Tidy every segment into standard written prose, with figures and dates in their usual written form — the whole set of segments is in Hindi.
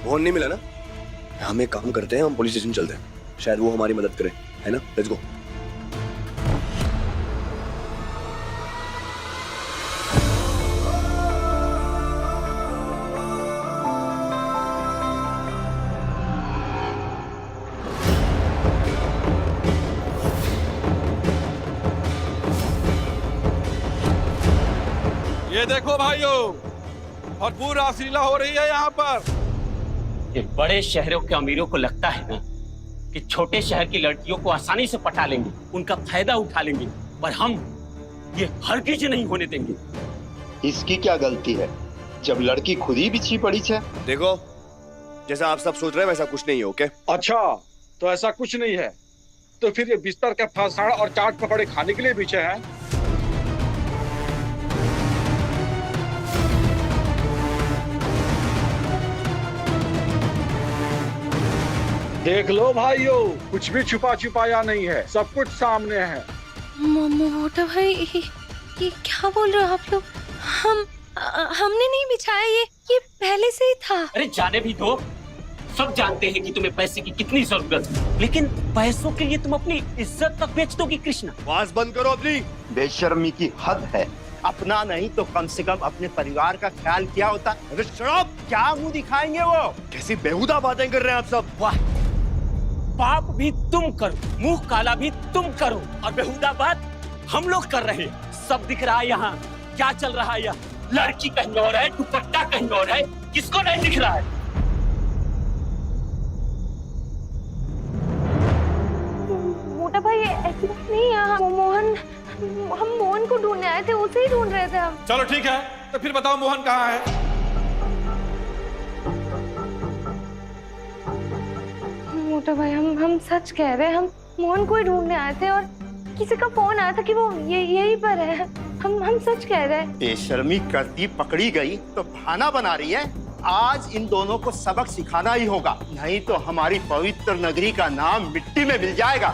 मोहन नहीं मिला ना? हम एक काम करते हैं, हम पुलिस स्टेशन चलते हैं, शायद वो हमारी मदद करे, है ना? Let's go. ये देखो भाइयों, भरपूर रासलीला हो रही है यहाँ पर। ये बड़े शहरों के अमीरों को लगता है ना कि छोटे शहर की लड़कियों को आसानी से पटा लेंगे, उनका फायदा उठा लेंगे, पर हम ये हरगिज नहीं होने देंगे। इसकी क्या गलती है जब लड़की खुद ही बिछी पड़ी है? देखो, जैसा आप सब सोच रहे हैं वैसा कुछ नहीं है, ओके? अच्छा, तो ऐसा कुछ नहीं है, तो फिर ये बिस्तर के फसाड़ और चाट पकौड़े खाने के लिए बिछे हैं? देख लो भाइयों, कुछ भी छुपा छुपाया नहीं है, सब कुछ सामने है। मोटा भाई, ये क्या बोल रहे हो आप लोग? हमने नहीं बिछाया, ये पहले से ही था। अरे जाने भी दो, सब जानते हैं कि तुम्हें पैसे की कितनी जरूरत है, लेकिन पैसों के लिए तुम अपनी इज्जत तक बेच दोगी कृष्णा। आवाज बंद करो अपनी। बेशर्मी की हद है। अपना नहीं तो कम से कम अपने परिवार का ख्याल किया होता। अरे शराब, क्या मुंह दिखाएंगे वो? कैसी बेहुदा बातें कर रहे हैं आप सब। वाह, पाप भी तुम करो, मुंह काला भी तुम करो, और बेहुदा बात हम लोग कर रहे हैं। सब दिख रहा है यहाँ क्या चल रहा है। यहाँ लड़की कहीं और है, दुपट्टा कहीं और है, किसको नहीं दिख रहा है? मोटा भाई, ऐसी बात नहीं है। हम मोहन को ढूंढने आए थे, उसे ही ढूंढ रहे थे हम। चलो ठीक है, तो फिर बताओ मोहन कहाँ है? मोटा भाई, हम सच कह रहे हैं, हम मोहन को ही ढूंढने आए थे और किसी का फोन आया था कि वो यहीं पर है। हम सच कह रहे हैं। बेशर्मी करती पकड़ी गई तो बहाना बना रही है। आज इन दोनों को सबक सिखाना ही होगा, नहीं तो हमारी पवित्र नगरी का नाम मिट्टी में मिल जाएगा।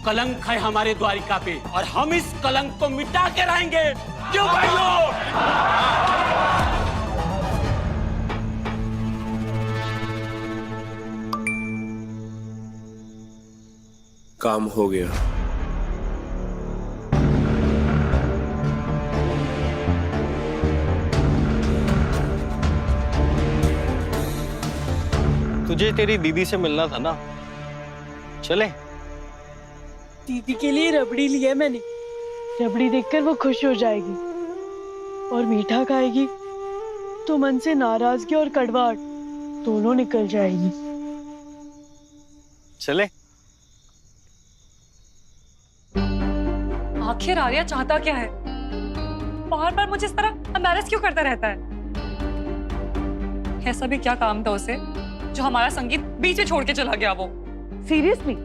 कलंक है हमारे द्वारिका पे, और हम इस कलंक को मिटा के रहेंगे। क्यों भाइयों? काम हो गया। तुझे तेरी दीदी से मिलना था ना, चले? दीदी के लिए रबड़ी ली है मैंने। रबड़ी देखकर वो खुश हो जाएगी और मीठा खाएगी तो मन से नाराजगी और कड़वाहट दोनों निकल जाएगी। चले? आखिर आर्या चाहता क्या है? बार बार मुझे इस तरह एम्बैरेस क्यों करता रहता है? ऐसा भी क्या काम था उसे जो हमारा संगीत बीच में छोड़ के चला गया? वो सीरियसली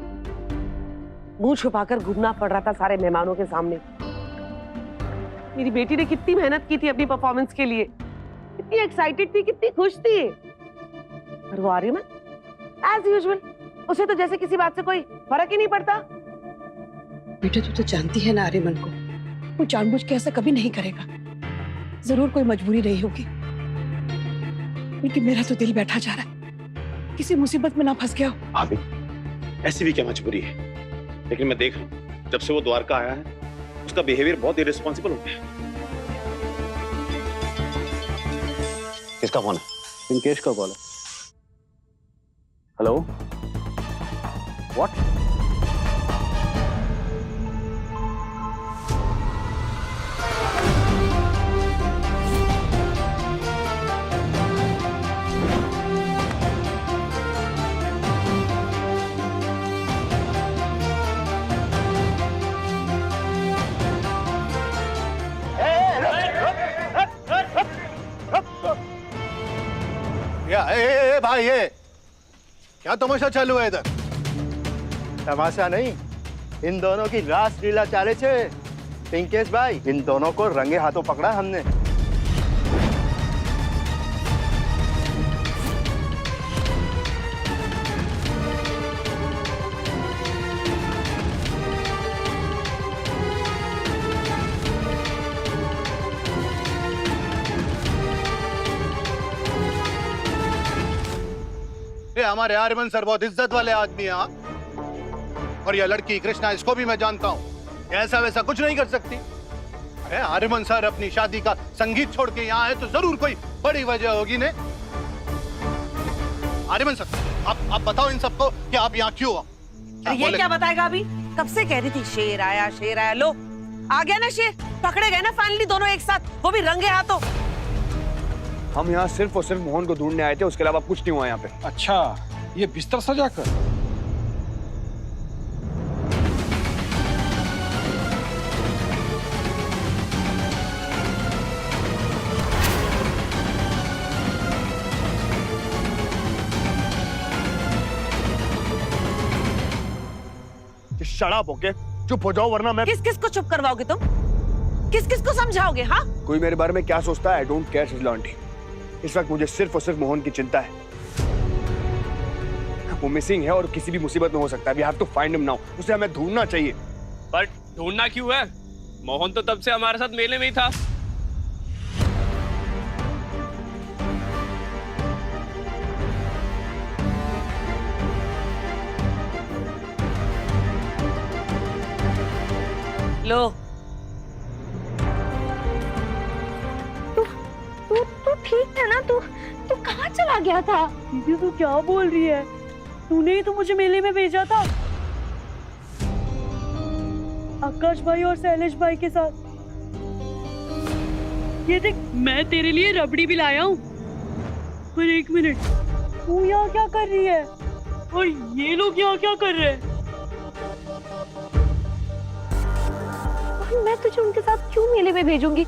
मुंह छुपाकर घूमना पड़ रहा था सारे मेहमानों के सामने। मेरी बेटी ने कितनी मेहनत की थी अपनी परफॉर्मेंस के लिए, कितनी एक्साइटेड थी, कितनी खुश थी। और वो आर्यमन एज यूजुअल, उसे तो जैसे किसी बात से कोई फर्क ही नहीं पड़ता। बेटा, तू तो जानती है ना आर्यमन को, वो जानबूझ के ऐसा कभी नहीं करेगा। जरूर कोई मजबूरी रही होगी, लेकिन मेरा तो दिल बैठा जा रहा है, किसी मुसीबत में ना फंस गया हो। भाभी, ऐसी भी क्या मजबूरी है? लेकिन मैं देख रहा हूँ, जब से वो द्वारका आया है उसका बिहेवियर बहुत इररिस्पॉन्सिबल हो गया। किसका फोन है? पिंकेश का कॉल है। Hello, what? भाई, ये क्या तमाशा चालू है इधर? तमाशा नहीं, इन दोनों की रास लीला चाले छे। पिंकेश भाई, इन दोनों को रंगे हाथों पकड़ा हमने। हमारे आर्यमन सर बहुत इज्जत वाले आदमी हैं, हाँ? और ये लड़की कृष्णा, इसको भी मैं जानता हूँ, ऐसा वैसा कुछ नहीं कर सकती। अरे आर्यमन सर अपनी शादी का संगीत छोड़ के यहाँ आए तो जरूर कोई बड़ी वजह होगी ने। आर्यमन सर, आप बताओ इन सबको कि आप यहाँ क्यों हो? ये क्या बताएगा अभी? कब से कह रही थी शेर आया शेर आया। लो आ गया ना शेर, पकड़े गए ना फाइनली दोनों एक साथ, वो भी रंगे हाथों। हम यहाँ सिर्फ और सिर्फ मोहन को ढूंढने आए थे, उसके अलावा कुछ नहीं हुआ यहाँ पे। अच्छा, ये बिस्तर सजाकर? शराब होके चुप हो जाओ वरना मैं। किस किस को चुप करवाओगे तुम? किस किस को समझाओगे? हाँ, कोई मेरे बारे में क्या सोचता है, आई डोंट केयर सिजला आंटी। इस वक्त मुझे सिर्फ और सिर्फ मोहन की चिंता है। वो मिसिंग है और किसी भी मुसीबत में हो सकता है। We have to find him now. उसे हमें ढूंढना चाहिए। बट ढूंढना क्यों है? मोहन तो तब से हमारे साथ मेले में ही था। लो तू ठीक है ना? तू कहाँ चला गया था? दीदी तू क्या बोल रही है? तूने ही तो मुझे मेले में भेजा था आकाश भाई और शैलेश भाई के साथ। ये देख, मैं तेरे लिए रबड़ी भी लाया हूँ। पर एक मिनट, तू यहाँ क्या कर रही है? और ये लोग यहाँ क्या कर रहे हैं? मैं तुझे उनके साथ क्यों मेले में भेजूंगी?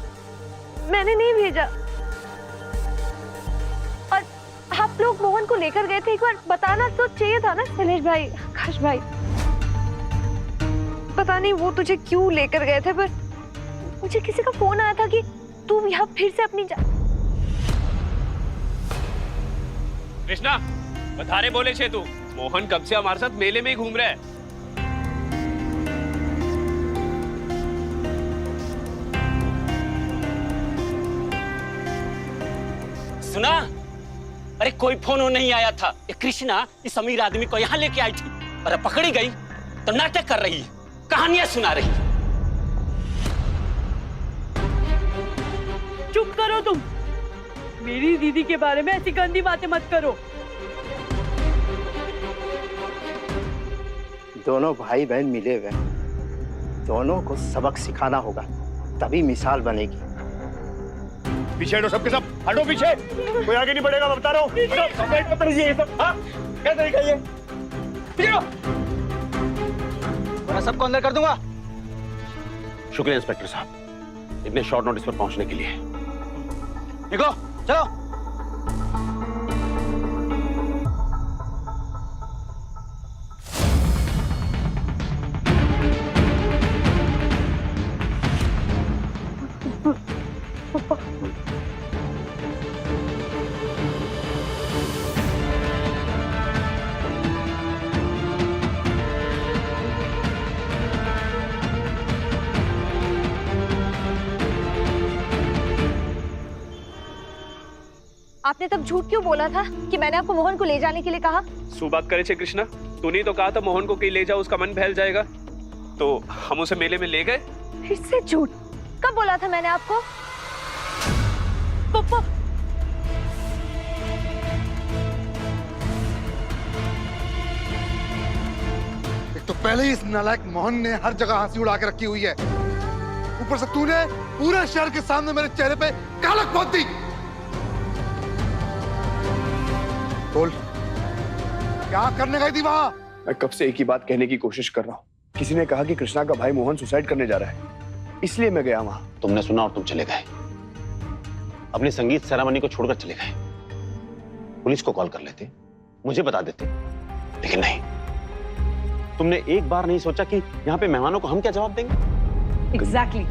मैंने नहीं भेजा। और आप लोग मोहन को लेकर गए थे, एक बार बताना तो चाहिए था ना शैलेश भाई, आकाश भाई। पता नहीं वो तुझे क्यों लेकर गए थे, पर मुझे किसी का फोन आया था कि तू यहाँ फिर से अपनी कृष्णा, बधारे बोले छे तू। मोहन कब से हमारे साथ मेले में ही घूम रहा है। सुना? अरे कोई फोन नहीं आया था। ये कृष्णा इस अमीर आदमी को यहाँ लेके आई थी और अब पकड़ी गई तो नाटक कर रही है, कहानियां सुना रही है। चुप करो तुम। मेरी दीदी के बारे में ऐसी गंदी बातें मत करो। दोनों भाई बहन मिले हुए हैं, दोनों को सबक सिखाना होगा, तभी मिसाल बनेगी। पीछे हटो सबके सब, हटो पीछे। कोई आगे नहीं बढ़ेगा, मैं बता रहा हूँ। क्या तरीका ये? मैं सबको अंदर कर दूंगा। शुक्रिया इंस्पेक्टर साहब, इतने शॉर्ट नोटिस पर पहुंचने के लिए। देखो, चलो। आपने तब झूठ क्यों बोला था कि मैंने आपको मोहन को ले जाने के लिए कहा? सु बात करे छे कृष्णा, तूने तो कहा था मोहन को कहीं ले जाओ, उसका मन बहल जाएगा, तो हम उसे मेले में ले गए। फिर से झूठ? कब बोला था मैंने आपको? पप्पा, एक तो पहले ही इस नालायक मोहन ने हर जगह हंसी उड़ा के रखी हुई है, ऊपर से तूने पूरे शहर के सामने मेरे चेहरे पे कालक पोत दी। बोल, क्या करने गई थी वहां? मैं कब से एक ही बात कहने की कोशिश कर रहा हूँ। किसी ने कहा कि कृष्णा का भाई मोहन सुसाइड करने जा रहा है, इसलिए मैं गया वहां। तुमने सुना और तुम चले गए, अपनी संगीत सेरेमनी को छोड़कर चले गए। पुलिस को कॉल कर लेते, मुझे बता देते, लेकिन नहीं। तुमने एक बार नहीं सोचा कि यहाँ पे मेहमानों को हम क्या जवाब देंगे? एग्जैक्टली।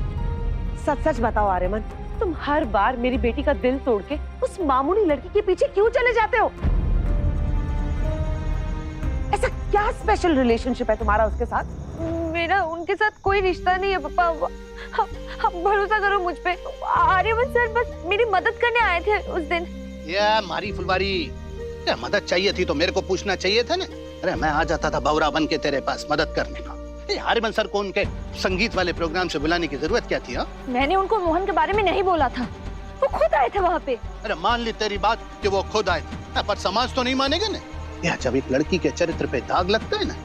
सच सच बताओ आर्यमन, तुम हर बार मेरी बेटी का दिल तोड़ के उस मामूली लड़की के पीछे क्यों चले जाते हो? ऐसा क्या स्पेशल रिलेशनशिप है तुम्हारा उसके साथ? मेरा उनके साथ कोई रिश्ता नहीं है पापा। आप भरोसा करो मुझ पे। आर्यमन सर बस मेरी मदद करने आए थे उस दिन। ये मारी फुलवारी, क्या मदद चाहिए थी तो मेरे को पूछना चाहिए था ना। अरे मैं आ जाता था बौरा बन के तेरे पास मदद करने का। आर्यमन सर को उनके संगीत वाले प्रोग्राम से बुलाने की जरूरत क्या थी? मैंने उनको मोहन के बारे में नहीं बोला था, वो खुद आए थे वहाँ पे। अरे मान ली तेरी बात कि वो खुद आए थे, पर समाज तो नहीं मानेगा ना। या जब एक लड़की के चरित्र पे दाग लगता है ना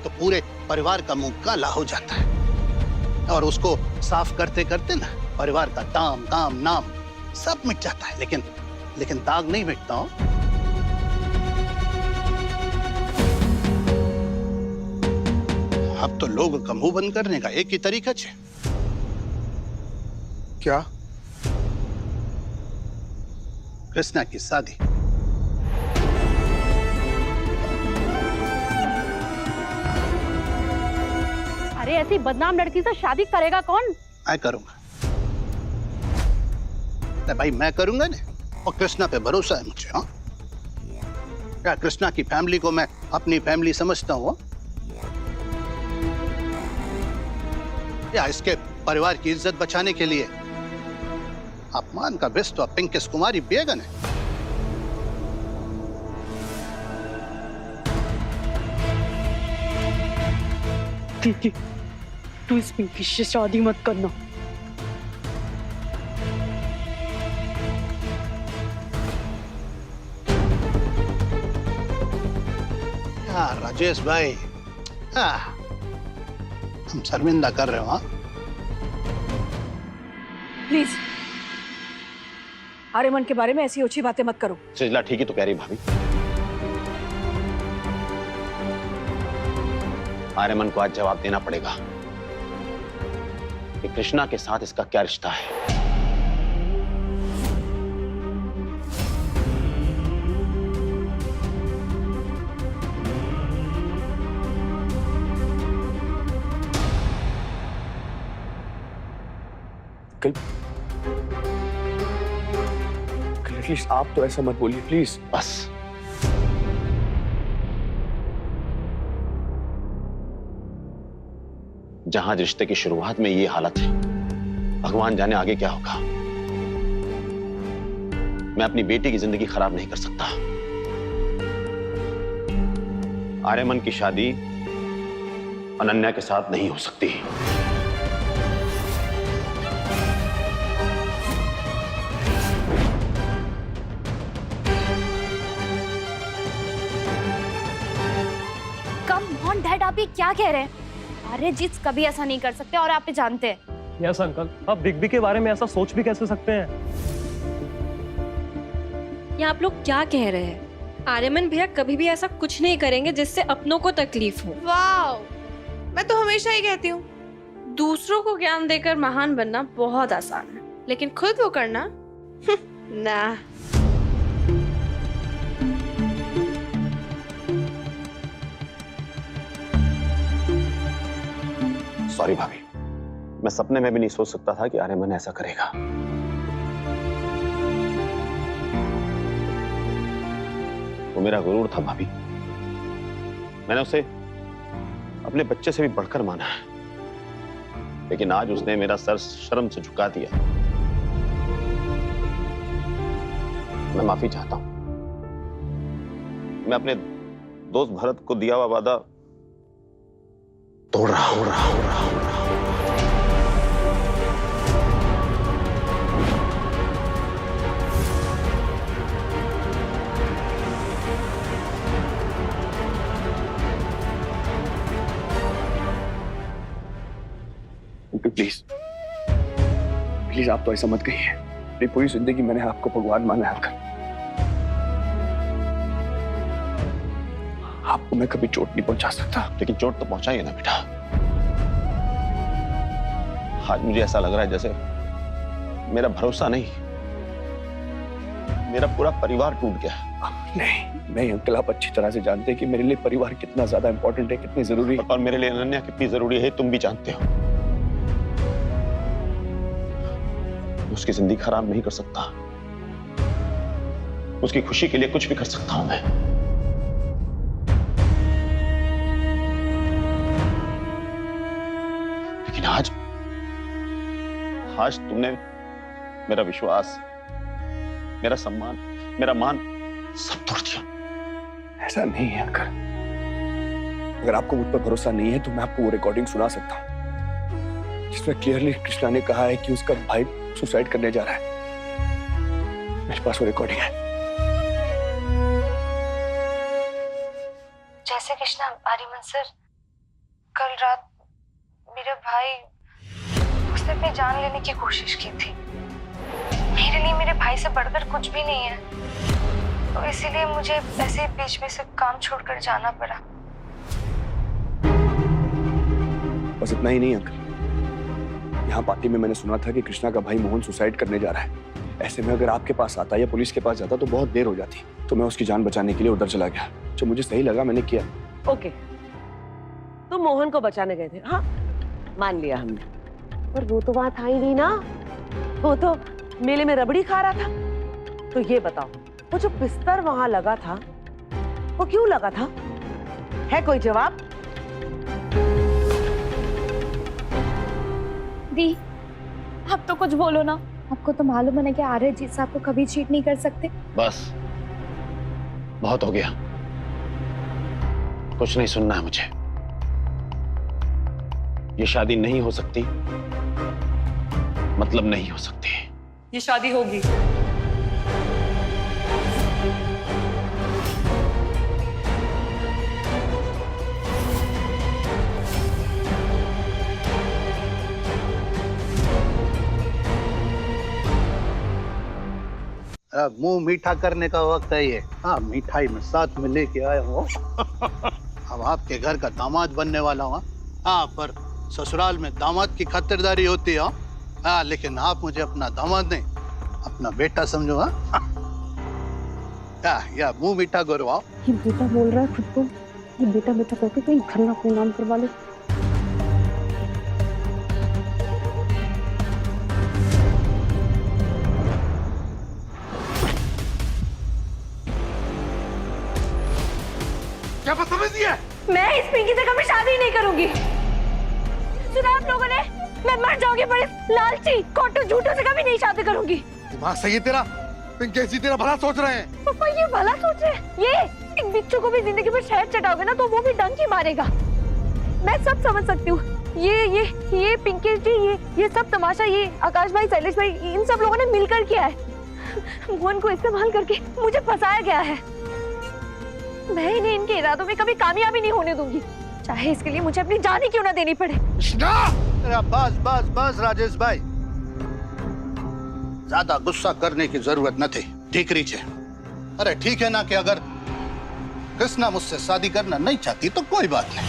तो पूरे परिवार का मुंह काला हो जाता है और उसको साफ करते करते ना परिवार का दाम काम नाम सब मिट जाता है, लेकिन दाग नहीं मिटता हो। अब तो लोग का मुंह बंद करने का एक ही तरीका है। क्या? कृष्णा की शादी। अरे ऐसी बदनाम लड़की से शादी करेगा कौन? मैं करूंगा। भाई मैं करूंगा ना, और कृष्णा पे भरोसा है मुझे। हाँ, क्या कृष्णा की फैमिली को मैं अपनी फैमिली समझता हूँ? या इसके परिवार की इज्जत बचाने के लिए अपमान का विष तो पिंकिस कुमारी पिएगा ना। ठीक है, तू इस पिंकी से शादी मत करना। राजेश भाई, हम शर्मिंदा कर रहे हो। प्लीज आर्यमन के बारे में ऐसी ओछी बातें मत करो। सजला ठीक ही तो कह रही भाभी। आर्यमन को आज जवाब देना पड़ेगा कि कृष्णा के साथ इसका क्या रिश्ता है। प्लीज आप तो ऐसा मत बोलिए प्लीज। बस जहां रिश्ते की शुरुआत में ये हालत है, भगवान जाने आगे क्या होगा। मैं अपनी बेटी की जिंदगी खराब नहीं कर सकता। आर्यमन की शादी अनन्या के साथ नहीं हो सकती। डैड आप ये क्या कह रहे हैं? अरे जिस कभी ऐसा नहीं कर सकते और आप ये जानते हैं। यस अंकल, आप बिग बी के बारे में ऐसा सोच भी कैसे सकते हैं? ये आप लोग क्या कह रहे हैं? आर्यमन भैया कभी भी ऐसा कुछ नहीं करेंगे जिससे अपनों को तकलीफ हो। वाओ, मैं तो हमेशा ही कहती हूँ दूसरों को ज्ञान देकर महान बनना बहुत आसान है, लेकिन खुद वो करना ना। सॉरी भाभी, मैं सपने में भी नहीं सोच सकता था कि आर्यमन ऐसा करेगा। वो मेरा गुरूर था भाभी। मैंने उसे अपने बच्चे से भी बढ़कर माना है, लेकिन आज उसने मेरा सर शर्म से झुका दिया। मैं माफी चाहता हूं। मैं अपने दोस्त भरत को दिया हुआ वादा तोड़ रहा हूं। प्लीज प्लीज आप तो ऐसा मत कहिए। मेरी पूरी जिंदगी मैंने आपको भगवान माना है अंकल। आपको मैं कभी चोट नहीं पहुंचा सकता। लेकिन चोट तो पहुंचाई है ना बेटा। आज मुझे ऐसा लग रहा है जैसे मेरा भरोसा नहीं, मेरा पूरा परिवार टूट गया। नहीं अंकल, आप अच्छी तरह से जानते हैं कि मेरे लिए परिवार कितना ज्यादा इंपॉर्टेंट है, कितनी जरूरी है। और मेरे लिए अनन्या कितनी जरूरी है तुम भी जानते हो। उसकी जिंदगी खराब नहीं कर सकता, उसकी खुशी के लिए कुछ भी कर सकता हूं मैं। लेकिन आज तुमने मेरा विश्वास, मेरा सम्मान, मेरा मान सब तोड़ दिया। ऐसा नहीं है अंकल। अगर आपको मुझ पर भरोसा नहीं है तो मैं आपको वो रिकॉर्डिंग सुना सकता हूँ जिसमें क्लियरली कृष्णा ने कहा है कि उसका भाई सुसाइड करने जा रहा है। मेरे पास वो रिकॉर्डिंग है। जैसे कृष्णा, आर्यमन सर, कल रात मेरे भाई, उसने अपनी जान लेने की कोशिश की थी। मेरे लिए मेरे भाई से बढ़कर कुछ भी नहीं है, तो इसीलिए मुझे ऐसे बीच में से काम छोड़कर जाना पड़ा। बस इतना ही नहीं अंकल, यहाँ पार्टी में मैंने सुना था कि कृष्णा का भाई मोहन सुसाइड करने जा रहा है। ऐसे में अगर आपके पास आता या पुलिस के पास जाता तो बहुत देर हो जाती, तो मैं उसकी जान बचाने के लिए उधर चला गया। जो मुझे सही लगा मैंने किया। ओके, तो मोहन को बचाने गए थे, हाँ मान लिया हमने, पर वो तो वहां था ही नहीं ना। वो तो मेले में रबड़ी खा रहा था। तो ये बताओ, वो जो बिस्तर वहां लगा था वो क्यों लगा था? है कोई जवाब? दी, आप तो कुछ बोलो ना। आपको तो मालूम है ना कि आर्य जी साहब को कभी चीट नहीं कर सकते। बस बहुत हो गया, कुछ नहीं सुनना है मुझे। ये शादी नहीं हो सकती, मतलब नहीं हो सकती। ये शादी होगी। मुंह मीठा करने का वक्त है ये। हाँ, मिठाई में साथ में लेके आया हूँ। अब आपके घर का दामाद बनने वाला हूँ। हाँ, पर ससुराल में दामाद की खातिरदारी होती है। हाँ, लेकिन आप मुझे अपना दामाद नहीं, अपना बेटा समझो। हाँ, या मुंह मीठा करवाओ। ये बेटा बोल रहा है खुद को, ये बेटा बेटा करके कहीं घर ना अपने नाम करवा ले। क्या बदतमीजी है? मैं इस पिंकी से कभी शादी नहीं करूंगी। सुना आप लोगों ने? मैं मर जाऊंगी पर इस लालची कोटू झूठों से कभी नहीं शादी करूंगी। दिमाग सही है तेरा? पिंकी जी तेरा भला सोच रहे हैं। पापा ये भला सोच रहे हैं? ये एक बिच्छू को भी जिंदगी में शहद चटाओगे ना तो वो भी डंक ही मारेगा। मैं सब समझ सकती हूँ। ये पिंकी जी, ये सब तमाशा ये आकाश भाई, शैलेश भाई, इन सब लोगों ने मिलकर किया है। मोहन को इस्तेमाल करके मुझे फंसाया गया है। मैं इन्हें इनके इरादों में कभी कामयाबी नहीं होने दूंगी, चाहे इसके लिए मुझे अपनी जान ही क्यों ना देनी पड़े। बस राजेश भाई, ज्यादा गुस्सा करने की जरूरत न थी। ठीक रीचे। अरे ठीक है ना कि अगर कृष्णा मुझसे शादी करना नहीं चाहती तो कोई बात नहीं।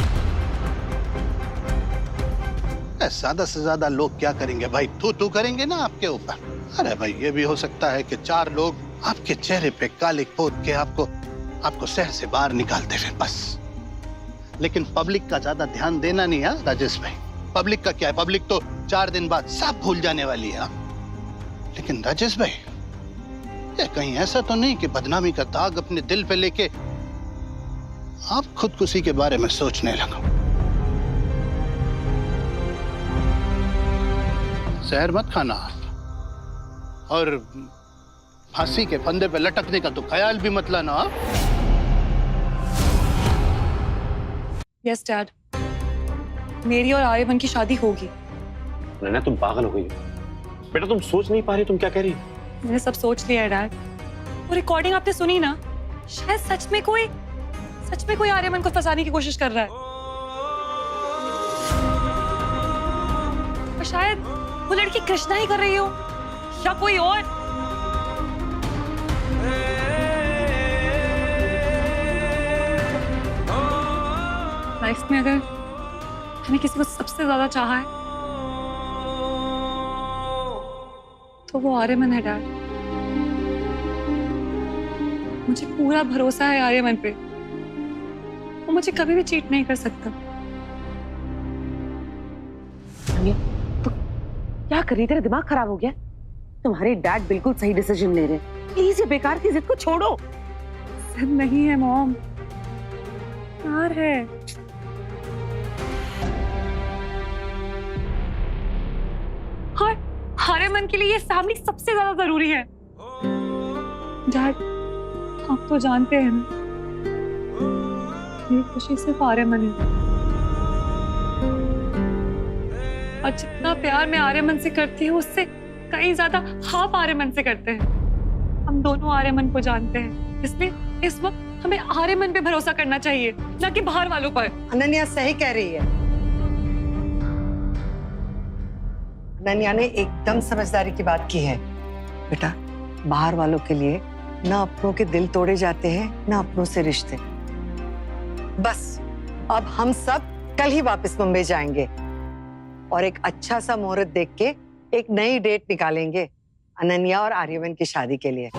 ज्यादा से ज्यादा लोग क्या करेंगे भाई? तू करेंगे ना आपके ऊपर। अरे भाई, ये भी हो सकता है कि 4 लोग आपके चेहरे पे कालिक पोत के आपको शहर से बाहर निकालते हुए, बस। लेकिन पब्लिक का ज्यादा ध्यान देना नहीं है राजेश भाई। पब्लिक का क्या है? पब्लिक तो 4 दिन बाद सब भूल जाने वाली है। लेकिन राजेश भाई, ये कहीं ऐसा तो नहीं कि बदनामी का दाग अपने दिल पे लेके आप खुदकुशी के बारे में सोचने लगा? जहर मत खाना, और फांसी के फंदे पे लटकने का तो ख्याल भी मत लाना। यस डैड, मेरी और आर्यमन की शादी होगी। नैना, तुम पागल हो गई हो बेटा, तुम सोच नहीं पा रही तुम क्या कह रही हो? मैंने सब सोच लिया है डैड। वो रिकॉर्डिंग आपने सुनी ना, शायद सच में कोई आर्यमन को फंसाने की कोशिश कर रहा है, और शायद वो लड़की कृष्णा ही कर रही हो या कोई और। लाइफ में अगर मैंने किसी को सबसे ज्यादा चाहा है तो वो आर्यमन है डैड। मुझे पूरा भरोसा है आर्यमन पे, वो मुझे कभी भी चीट नहीं कर सकता। तो क्या कर रही? तेरा दिमाग खराब हो गया? तुम्हारे डैड बिल्कुल सही डिसीजन ले रहे हैं। प्लीज ये बेकार की जिद को छोड़ो। जिद नहीं है मॉम, प्यार है। और आर्यमन के लिए ये फैमिली सबसे ज्यादा जरूरी है। डैड, आप तो जानते हैं ना, असली खुशी सिर्फ आर्यमन है। और जितना प्यार मैं आर्यमन से करती हूँ उससे कहीं ज्यादा हाफ आर्यमन से करते हैं। हम दोनों आर्यमन को जानते हैं, इसलिए इस वक्त हमें आर्यमन पे भरोसा करना चाहिए, ना कि बाहर वालों पर। अनन्या सही कह रही है। अनन्या ने एकदम समझदारी की बात की है। बेटा, बाहर वालों के लिए ना अपनों के दिल तोड़े जाते हैं ना अपनों से रिश्ते। बस अब हम सब कल ही वापस मुंबई जाएंगे और एक अच्छा सा मुहूर्त देख के एक नई डेट निकालेंगे अनन्या और आर्यमन की शादी के लिए।